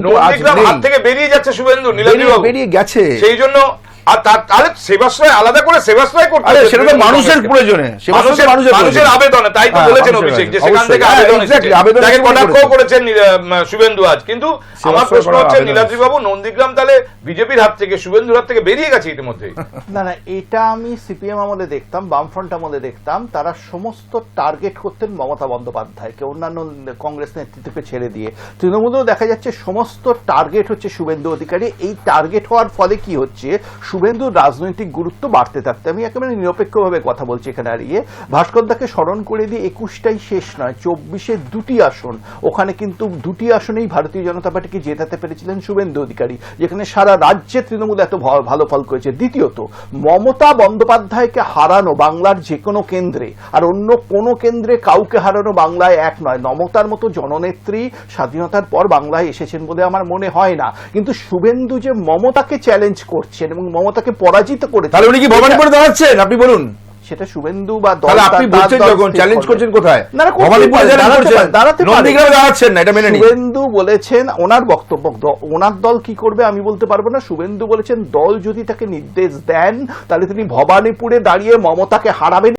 নন্দীগ্রাম হাত থেকে বেরিয়ে যাচ্ছে শুভেন্দু, নীলাদ্রিবাবু বেরিয়ে গেছে, সেই জন্য আর তাহলে সেবাশ্রয় আলাদা করে সেবাশ্রয় করতে আরে সেটা তো মানুষের প্রয়োজনে, মানুষের আবেদনে, তাই তো বলেছেন অভিষেক যে সেখান থেকে আবেদন তাকে কটাক্ষ করেছেন শুভেন্দু আজ। কিন্তু আমার প্রশ্ন হচ্ছে নীলাদ্রিবাবু, নন্দীগ্রাম তাহলে বিজেপির হাত থেকে, শুভেন্দুর হাত থেকে বেরিয়ে গেছে ইতিমধ্যে? না না, এটা আমি সিপিএম আমলে দেখতাম, বামফ্রন্ট আমলে দেখতাম, তারা সমস্ত টার্গেট করতেন মমতা বন্দ্যোপাধ্যায়কে, অন্যান্য কংগ্রেস নেতৃত্বকে ছেড়ে দিয়ে। তৃণমূলেও দেখা যাচ্ছে সমস্ত টার্গেট হচ্ছে শুভেন্দু অধিকারী। এই টার্গেট হওয়ার ফলে কি হচ্ছে, শুভেন্দুর রাজনৈতিক গুরুত্ব বাড়তে থাকতে, আমি একেবারে নিরপেক্ষভাবে কথা বলছি এখানে দাঁড়িয়ে, ভাস্করদাকে স্মরণ করে দিয়ে 21টাই শেষ নয়, 24-এ 2টি আসন, ওখানে কিন্তু 2টি আসনেই ভারতীয় জনতা পার্টিকে জেতাতে পেরেছিলেন শুভেন্দু অধিকারী, যেখানে সারা রাজ্যে তৃণমূল এত ভালো ফল করেছে। দ্বিতীয়ত, মমতা বন্দ্যোপাধ্যায়কে হারানো বাংলার যে কোনো কেন্দ্রে, আর অন্য কোনো কেন্দ্রে কাউকে হারানো বাংলায় এক নয়। মমতার মতো জননেত্রী স্বাধীনতার পর বাংলায় এসেছেন বলে আমার মনে হয় না, কিন্তু শুভেন্দু যে মমতাকে চ্যালেঞ্জ করছেন এবং মমতাকে পরাজিত করেছেন, তাহলে উনি কি ভবানীপুরে দাঁড়াচ্ছেন? আপনি বলুন। সেটা শুভেন্দু বা আপনি বলছেন যখন চ্যালেঞ্জ করছেন কোথায়? দাঁড়াচ্ছেন না, এটা মেনে নিন। শুভেন্দু বলেছেন ওনার বক্তব্য, ওনার দল কি করবে আমি বলতে পারবো না। শুভেন্দু বলেছেন দল যদি তাকে নির্দেশ দেন তাহলে তিনি ভবানীপুরে দাঁড়িয়ে মমতাকে হারাবেন।